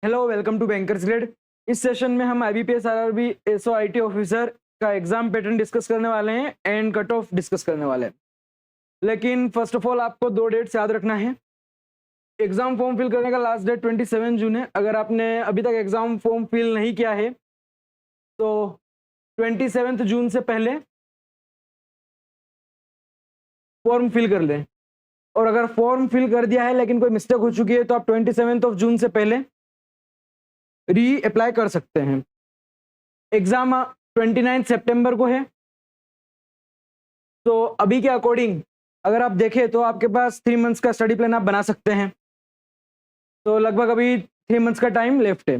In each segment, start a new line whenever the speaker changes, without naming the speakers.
Hello, welcome to bankers grade. इस session में हम IBPS RRB SO IT officer का एग्जाम पैटर्न डिस्कस करने वाले हैं एंड कट ऑफ डिस्कस करने वाले हैं। लेकिन फर्स्ट ऑफ ऑल आपको दो डेट्स याद रखना है। एग्जाम फॉर्म फिल करने का लास्ट डेट 27 जून है। अगर आपने अभी तक एग्जाम फॉर्म फिल नहीं किया है तो 27 जून से पहले फॉर्म फिल कर लें, और अगर फॉर्म फिल कर दिया है लेकिन कोई मिस्टेक हो चुकी है तो आप 27 जून से पहले री अप्लाई कर सकते हैं। एग्जाम 29 सितंबर को है, तो अभी के अकॉर्डिंग अगर आप देखें तो आपके पास 3 मंथ्स का स्टडी प्लान आप बना सकते हैं। तो लगभग अभी 3 मंथ्स का टाइम लेफ्ट है।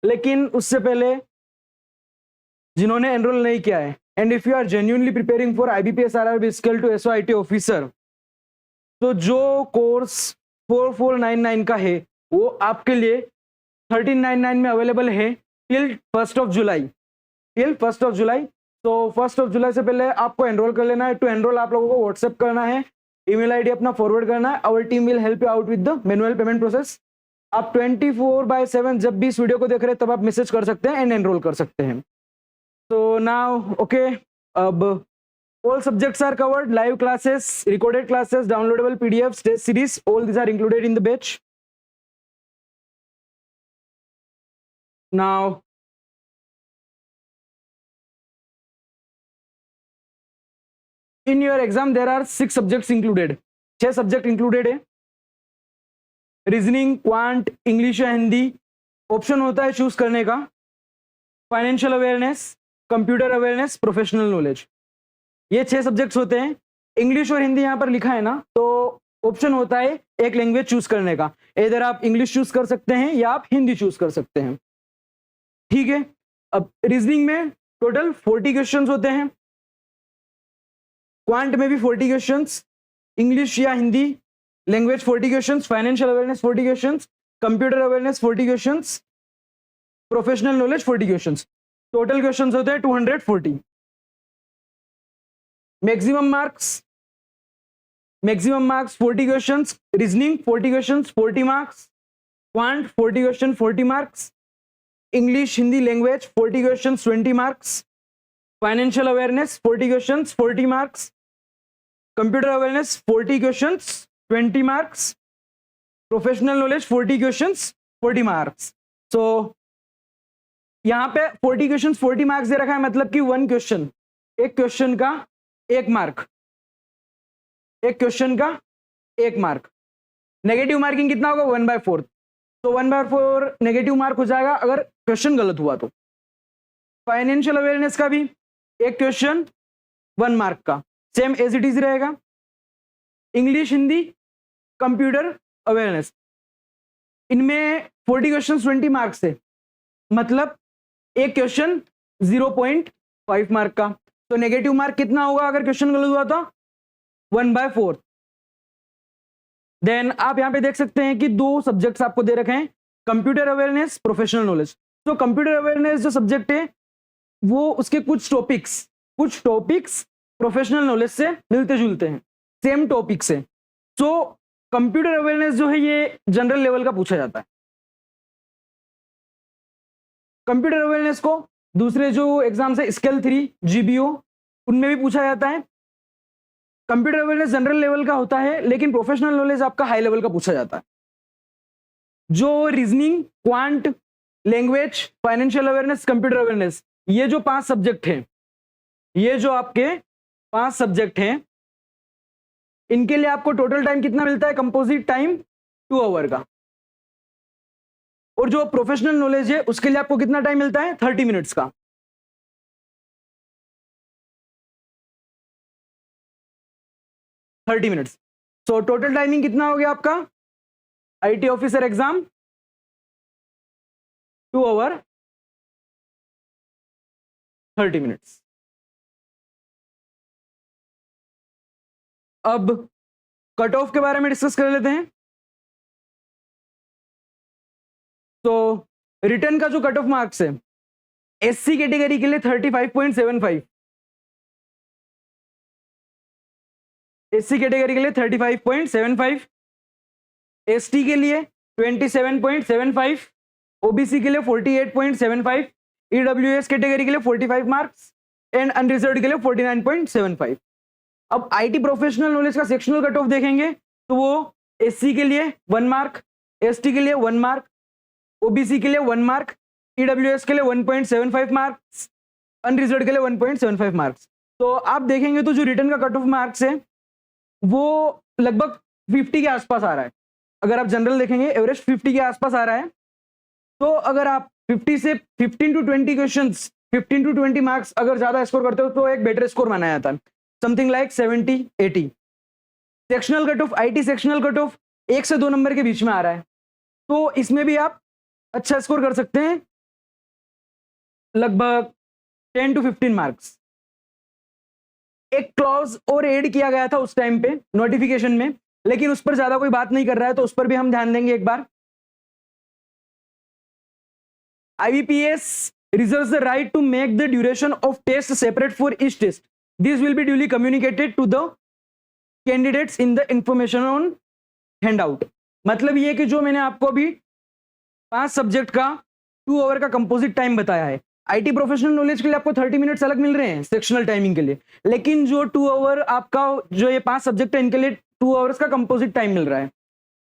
लेकिन उससे पहले जिन्होंने एनरोल नहीं किया है, and if you are genuinely preparing for IBPS RRB scale two SOIT officer, तो जो कोर्स 4499 का है वो आपके लिए 1399 में अवेलेबल है टिल 1 जुलाई। तो 1 जुलाई से पहले आपको एनरोल कर लेना है। टू एनरोल आप लोगों को व्हाट्सएप करना है, ईमेल आईडी अपना फॉरवर्ड करना है। Our team will help you out with the manual payment process. आप 24/7 जब भी इस वीडियो को देख रहे हैं तब आप मैसेज कर सकते हैं एंड एनरोल कर सकते हैं। तो नाउ ओके, अब all subjects are covered, live classes, recorded classes, downloadable PDFs, test series, all these are included in the batch. Now in your exam there are 6 subjects included, 6 subject included है। Reasoning, quant, English या Hindi option होता है choose करने का। Financial awareness, computer awareness, professional knowledge, ये 6 subjects होते हैं। English और हिंदी यहाँ पर लिखा है ना, तो ऑप्शन होता है एक लैंग्वेज चूज करने का। इधर आप इंग्लिश चूज कर सकते हैं या आप हिंदी चूज कर सकते हैं, ठीक है। अब रीजनिंग में टोटल 40 क्वेश्चंस होते हैं, क्वांट में भी 40 क्वेश्चंस, इंग्लिश या Hindi language 40 questions, financial awareness 40 questions, computer awareness 40 questions, professional knowledge 40 questions. Total questions होते हैं 240। Maximum marks 40 questions, reasoning 40 questions 40 marks, quant 40 question 40 marks, English Hindi language 40 questions 20 marks, financial awareness 40 questions 40 marks, computer awareness 40 questions 20 marks, professional knowledge 40 questions 40 marks. So यहाँ पे 40 questions 40 marks दे रखा है, मतलब कि एक question का 1 मार्क, एक क्वेश्चन का 1 मार्क। नेगेटिव मार्किंग कितना होगा? 1/4। तो 1/4 नेगेटिव मार्क हो जाएगा अगर क्वेश्चन गलत हुआ तो। फाइनेंशियल अवेयरनेस का भी एक क्वेश्चन 1 मार्क का, सेम एज इट इज रहेगा। इंग्लिश हिंदी कंप्यूटर अवेयरनेस, इनमें 40 क्वेश्चन 20 मार्क्स है, मतलब एक क्वेश्चन 0.5 मार्क का। तो नेगेटिव मार्क कितना होगा अगर क्वेश्चन गलत हुआ तो? 1/4। देन आप यहां पे देख सकते हैं कि 2 सब्जेक्ट्स आपको दे रखे हैं, कंप्यूटर अवेयरनेस, प्रोफेशनल नॉलेज। तो कंप्यूटर अवेयरनेस जो सब्जेक्ट है वो उसके कुछ टॉपिक्स प्रोफेशनल नॉलेज से मिलते जुलते हैं, सेम टॉपिक से। तो कंप्यूटर अवेयरनेस जो है ये जनरल लेवल का पूछा जाता है। कंप्यूटर अवेयरनेस को दूसरे जो एग्जाम्स है स्केल 3 जीबीओ उनमें भी पूछा जाता है। कंप्यूटर अवेयरनेस जनरल लेवल का होता है, लेकिन प्रोफेशनल नॉलेज आपका हाई लेवल का पूछा जाता है। जो reasoning, quant, language, financial awareness, computer awareness, ये जो 5 सब्जेक्ट हैं, ये जो आपके 5 सब्जेक्ट हैं, इनके लिए आपको टोटल टाइम कितना मिलता है? कंपोजिट टाइम 2 आवर का। और जो प्रोफेशनल नॉलेज है उसके लिए आपको कितना टाइम मिलता है? 30 मिनट्स का। तो टोटल टाइमिंग कितना हो गया आपका IT officer exam? 2 hour 30 minutes. अब कट ऑफ के बारे में डिस्कस कर लेते हैं। तो रिटर्न का जो कट ऑफ मार्क्स है एससी कैटेगरी के लिए 35.75, एससी कैटेगरी के लिए 35.75, एसटी के लिए 27.75, ओबीसी के लिए 48.75, ईडब्ल्यूएस कैटेगरी के लिए 45 मार्क्स एंड अनरिजर्व्ड के लिए 49.75। अब आईटी प्रोफेशनल नॉलेज का सेक्शनल कट ऑफ देखेंगे तो वो एससी के लिए 1 मार्क, एसटी के लिए 1 मार्क, ओबीसी के लिए 1 मार्क, ईडब्ल्यूएस के लिए 1.75 मार्क्स, अनरिजर्व्ड के लिए 1.75 मार्क्स। तो आप देखेंगे तो जो रिटर्न का कट ऑफ मार्क्स है वो लगभग 50 के आसपास आ रहा है। अगर आप जनरल देखेंगे एवरेज 50 के आसपास आ रहा है। तो अगर आप 50 से 15 टू 20 क्वेश्चंस, 15 टू 20 मार्क्स अगर ज्यादा स्कोर करते हो तो एक बेटर स्कोर माना जाता है, something like 70-80। Sectional cut off, IT sectional cut off 1 से 2 नंबर के बीच में आ रहा है, तो इसमें भी आप अच्छा स्कोर कर सकते हैं, लगभग 10 टू 15 मार्क्स। एक क्लॉज और ऐड किया गया था उस टाइम पे नोटिफिकेशन में, लेकिन उस पर ज्यादा कोई बात नहीं कर रहा है, तो उस पर भी हम ध्यान देंगे एक बार। IBPS reserves the right to make the duration of test separate for each test. This will be duly communicated to the candidates in the information on handout. मतलब ये कि जो मैंने आपको अभी 5 सब्जेक्ट का 2 आवर का कंपोजिट टाइम बताया है, आईटी प्रोफेशनल नॉलेज के लिए आपको 30 मिनट्स अलग मिल रहे हैं सेक्शनल टाइमिंग के लिए, लेकिन जो 2 आवर आपका जो ये 5 सब्जेक्ट है इनके लिए 2 आवर्स का कंपोजिट टाइम मिल रहा है।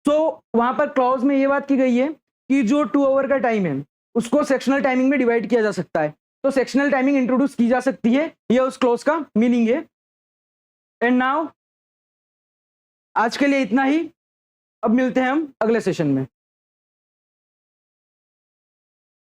तो वहां पर क्लॉज में ये बात की गई है कि जो 2 आवर का टाइम है उसको सेक्शनल टाइमिंग में डिवाइड किया जा सकता है, तो सेक्शनल टाइमिंग इंट्रोड्यूस की जा सकती है, ये उस क्लॉज का मीनिंग है। एंड नाउ आज के लिए इतना ही, अब मिलते हैं हम अगले सेशन में।